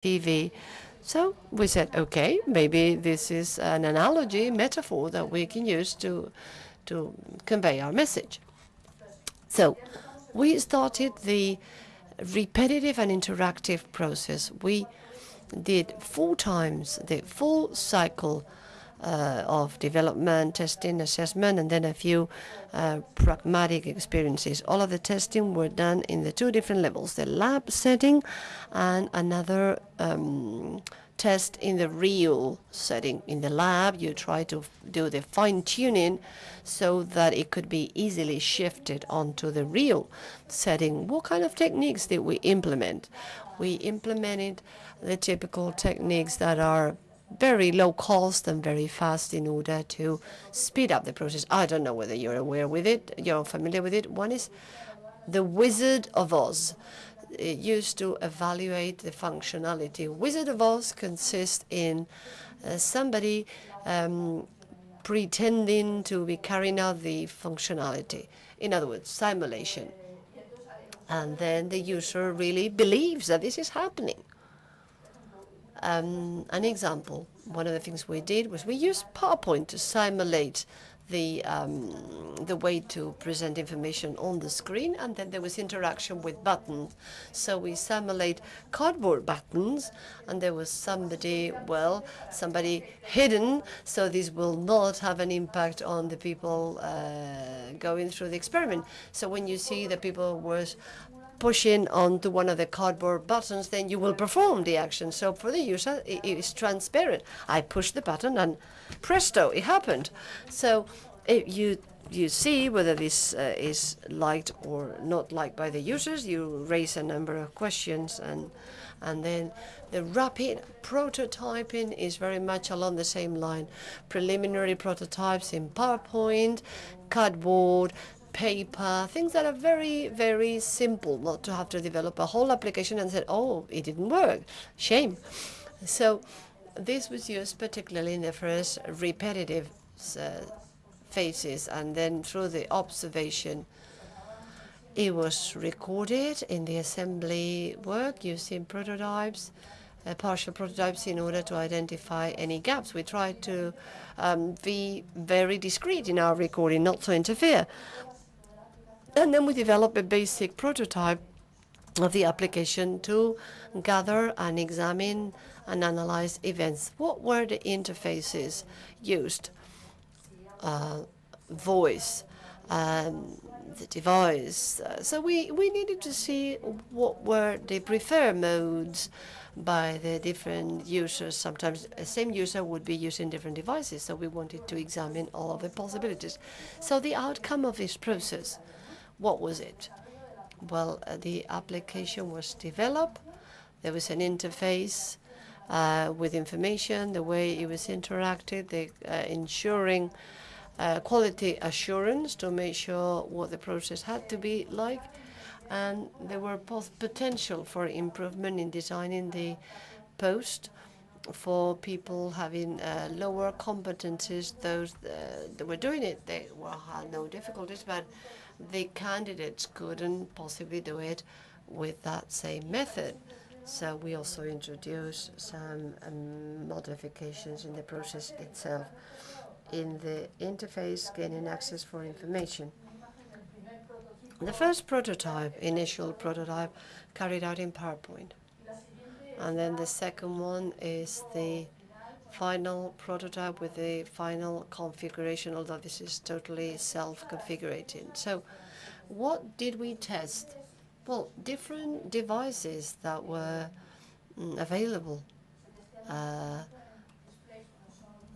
TV. So we said, okay, maybe this is an analogy, metaphor that we can use to convey our message. So we started the repetitive and interactive process. We did 4 times the full cycle of development, testing, assessment, and then a few pragmatic experiences. All of the testing were done in the 2 different levels, the lab setting and another test in the real setting. In the lab, you try to do the fine-tuning so that it could be easily shifted onto the real setting. What kind of techniques did we implement? We implemented the typical techniques that are very low cost and very fast in order to speed up the process. I don't know whether you're aware with it, you're familiar with it. One is the Wizard of Oz. It used to evaluate the functionality. Wizard of Oz consists in somebody pretending to be carrying out the functionality. In other words, simulation. And then the user really believes that this is happening. An example, one of the things we did was we used PowerPoint to simulate the way to present information on the screen, and then there was interaction with buttons. So we simulate cardboard buttons, and there was somebody hidden, so this will not have an impact on the people going through the experiment. So when you see the people was pushing onto one of the cardboard buttons, then you will perform the action. So for the user, it is transparent. I push the button and presto, it happened. So you see whether this is liked or not liked by the users. You raise a number of questions, and then the rapid prototyping is very much along the same line. Preliminary prototypes in PowerPoint, cardboard, paper, things that are very, very simple, not to have to develop a whole application and say, oh, it didn't work. Shame. So this was used particularly in the first repetitive phases, and then through the observation. It was recorded in the assembly work using prototypes, partial prototypes, in order to identify any gaps. We tried to be very discreet in our recording, not to interfere. And then we developed a basic prototype of the application to gather and examine and analyze events. What were the interfaces used? Voice, the device. So we needed to see what were the preferred modes by the different users. Sometimes the same user would be using different devices, so we wanted to examine all of the possibilities. So the outcome of this process, what was it? Well, the application was developed. There was an interface with information, the way it was interacted, the ensuring quality assurance to make sure what the process had to be like. And there were both potential for improvement in designing the post for people having lower competencies. Those that were doing it, they had no difficulties, but the candidates couldn't possibly do it with that same method. So we also introduced some modifications in the process itself. In the interface, gaining access for information. The first prototype, initial prototype, carried out in PowerPoint. And then the second one is the final prototype with the final configuration, although this is totally self-configurating. So what did we test? Well, different devices that were available.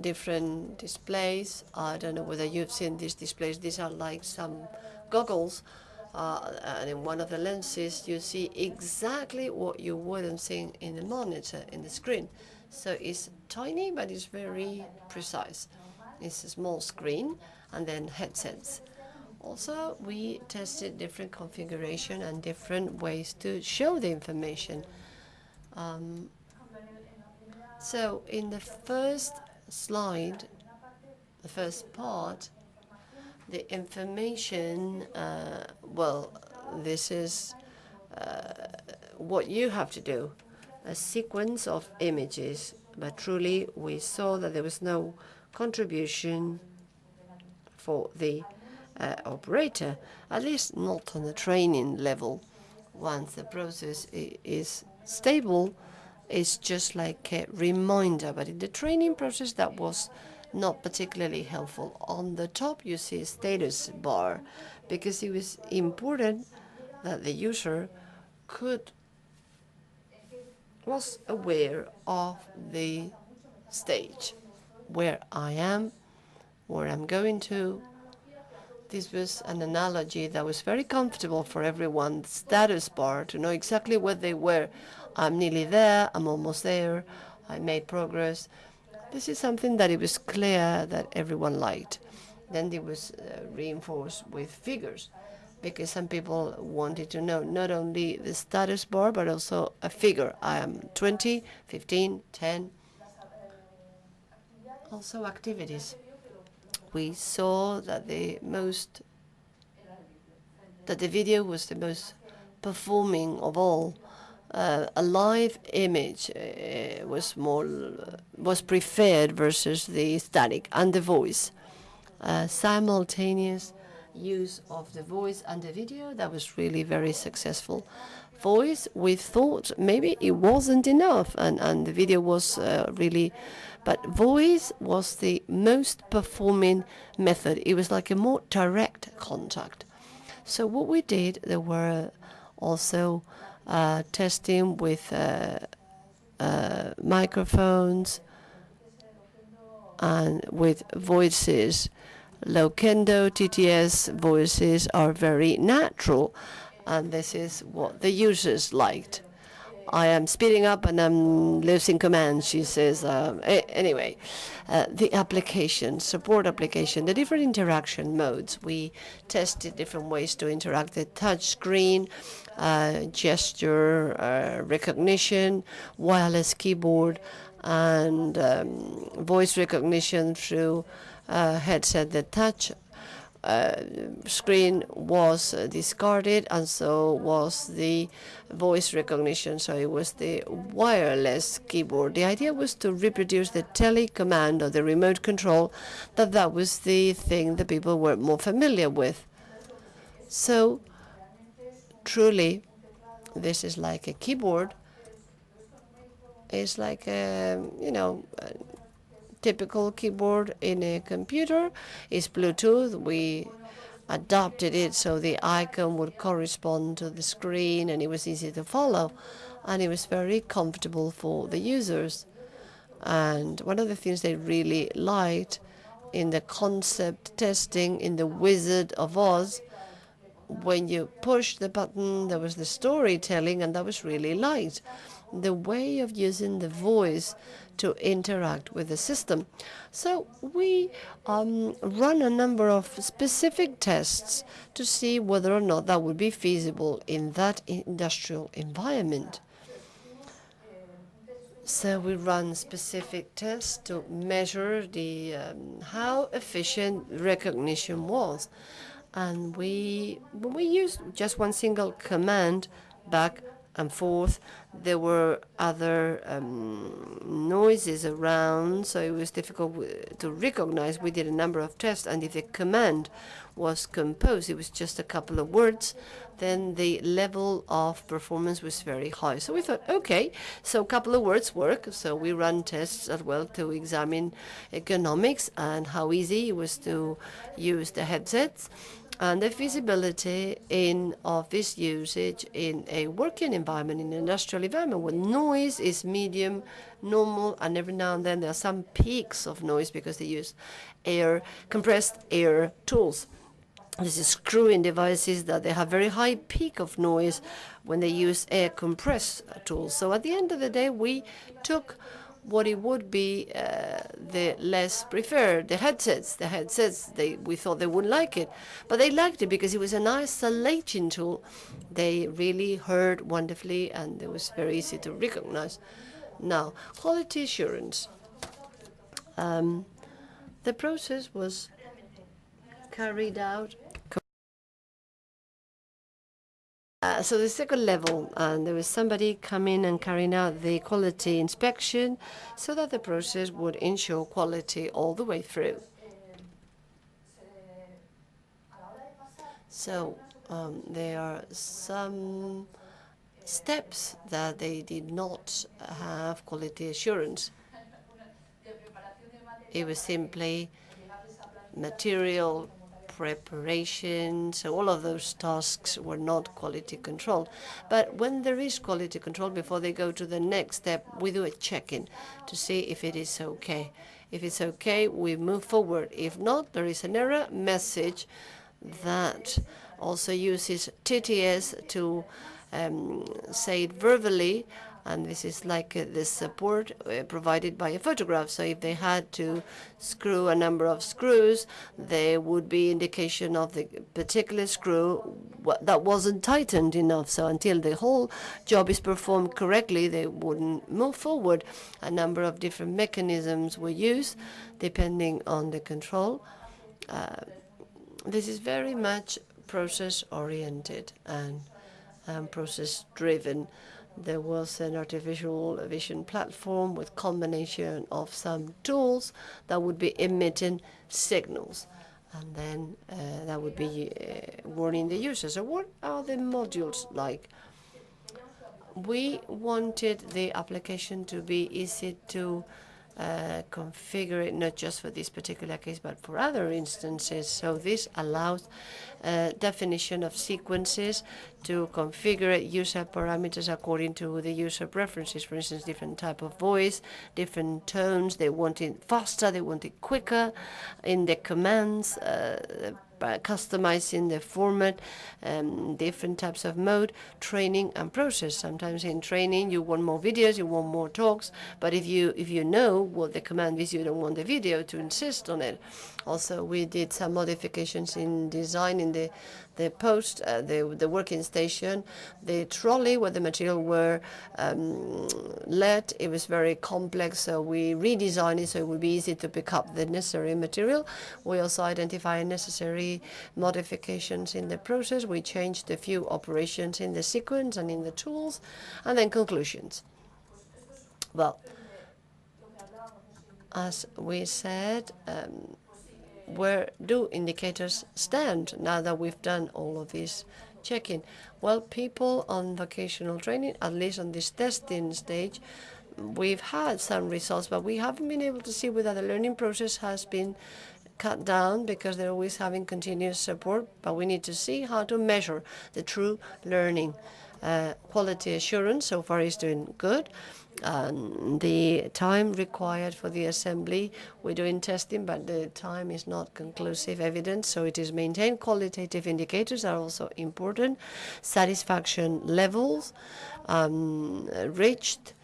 Different displays. I don't know whether you've seen these displays. These are like some goggles. And in one of the lenses, you see exactly what you wouldn't see in the monitor, in the screen. So it's tiny, but it's very precise. It's a small screen, and then headsets. Also, we tested different configuration and different ways to show the information. So in the first slide, the first part, the information, well, this is what you have to do. a sequence of images, but truly we saw that there was no contribution for the operator, at least not on the training level. Once the process is stable, it's just like a reminder, but in the training process that was not particularly helpful. On the top you see a status bar, because it was important that the user was aware of the stage, where I am, where I'm going to. This was an analogy that was very comfortable for everyone, the status bar, to know exactly what they were. I'm nearly there, I'm almost there, I made progress. This is something that it was clear that everyone liked. Then it was reinforced with figures, because some people wanted to know not only the status bar, but also a figure. I am 20, 15, 10. Also activities. We saw that the video was the most performing of all. A live image was preferred versus the static, and the voice. Simultaneous use of the voice and the video, that was really very successful. Voice, we thought maybe it wasn't enough, and the video was really, but voice was the most performing method. It was like a more direct contact. So what we did, there were also testing with microphones and with voices. Loquendo, TTS voices are very natural, and this is what the users liked. I am speeding up and I'm losing command, she says. Anyway, the application, support application, the different interaction modes. We tested different ways to interact: the touch screen, gesture recognition, wireless keyboard, and voice recognition through headset. The touch screen was discarded, and so was the voice recognition. So it was the wireless keyboard. The idea was to reproduce the telecommand or the remote control, that was the thing that people were more familiar with. So truly, this is like a keyboard. It's like a, typical keyboard in a computer. It's Bluetooth. We adapted it so the icon would correspond to the screen, and it was easy to follow, and it was very comfortable for the users. And one of the things they really liked in the concept testing in the Wizard of Oz, when you push the button, there was the storytelling, and that was really liked. The way of using the voice to interact with the system. So we run a number of specific tests to see whether or not that would be feasible in that industrial environment. So we run specific tests to measure the how efficient recognition was. And when we used just one single command, back and forth, there were other noises around, so it was difficult to recognize. We did a number of tests, and if the command was composed, it was just a couple of words, then the level of performance was very high. So we thought, okay, so a couple of words work. So we ran tests as well to examine economics and how easy it was to use the headsets, and the feasibility of this usage in a working environment, in an industrial environment, where noise is medium, normal, and every now and then there are some peaks of noise because they use compressed air tools. This is screwing devices that they have very high peak of noise when they use air compressed tools. So at the end of the day, we took what it would be the less preferred, the headsets. The headsets, we thought they wouldn't like it, but they liked it because it was an isolating tool. They really heard wonderfully, and it was very easy to recognize. Now, quality assurance. The process was carried out So the second level, there was somebody coming and carrying out the quality inspection so that the process would ensure quality all the way through. So there are some steps that they did not have quality assurance. It was simply material preparation, so all of those tasks were not quality control. But when there is quality control, before they go to the next step, we do a check-in to see if it is okay. If it's okay, we move forward. If not, there is an error message that also uses TTS to say it verbally, and this is like the support provided by a photograph. So if they had to screw a number of screws, there would be indication of the particular screw that wasn't tightened enough. So until the whole job is performed correctly, they wouldn't move forward. A number of different mechanisms were used depending on the control. This is very much process-oriented and process-driven. There was an artificial vision platform with combination of some tools that would be emitting signals, and then that would be warning the user. So what are the modules like? We wanted the application to be easy to configure it, not just for this particular case, but for other instances. So this allows definition of sequences to configure user parameters according to the user preferences. For instance, different type of voice, different tones. They want it faster, they want it quicker in the commands, customizing the format, different types of mode, training and process. Sometimes in training you want more videos, you want more talks, but if you know what the command is, you don't want the video to insist on it. Also, we did some modifications in design in the post, the working station, the trolley where the material were let. It was very complex, so we redesigned it so it would be easy to pick up the necessary material. We also identified necessary modifications in the process. We changed a few operations in the sequence and in the tools, and then conclusions. Well, as we said, where do indicators stand now that we've done all of this checking? Well, people on vocational training, at least on this testing stage, we've had some results, but we haven't been able to see whether the learning process has been cut down because they're always having continuous support, but we need to see how to measure the true learning. Quality assurance so far is doing good. The time required for the assembly, we're doing testing, but the time is not conclusive evidence, so it is maintained. Qualitative indicators are also important. Satisfaction levels reached.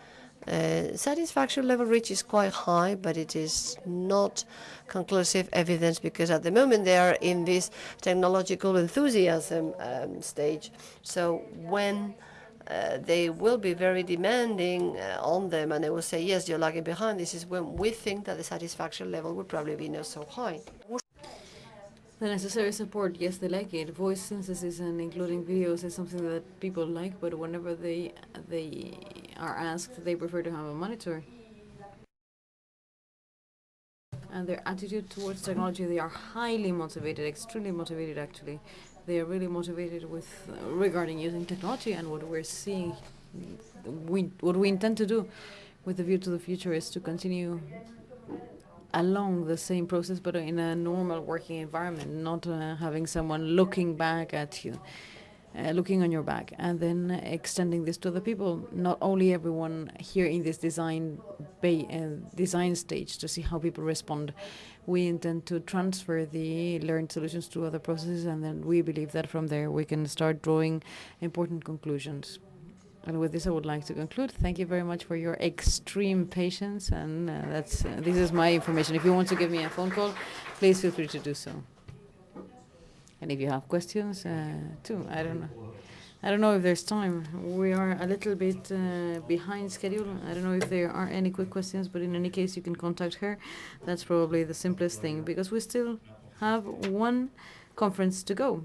Satisfaction level reached is quite high, but it is not conclusive evidence because at the moment they are in this technological enthusiasm stage. So when they will be very demanding on them, and they will say, yes, you're lagging behind. This is when we think that the satisfaction level would probably be not so high. The necessary support, yes, they like it. Voice synthesis and including videos is something that people like, but whenever they are asked, they prefer to have a monitor. And their attitude towards technology, they are highly motivated, extremely motivated actually. They are really motivated with regarding using technology, and what we're seeing, what we intend to do with the view to the future is to continue along the same process, but in a normal working environment, not having someone looking back at you, looking on your back, and then extending this to other people. Not only everyone here in this design stage to see how people respond. We intend to transfer the learned solutions to other processes, and then we believe that from there we can start drawing important conclusions. And with this, I would like to conclude. Thank you very much for your extreme patience, and this is my information. If you want to give me a phone call, please feel free to do so. And if you have questions, too, I don't know if there's time. We are a little bit behind schedule. I don't know if there are any quick questions, but in any case, you can contact her. That's probably the simplest thing, because we still have one conference to go.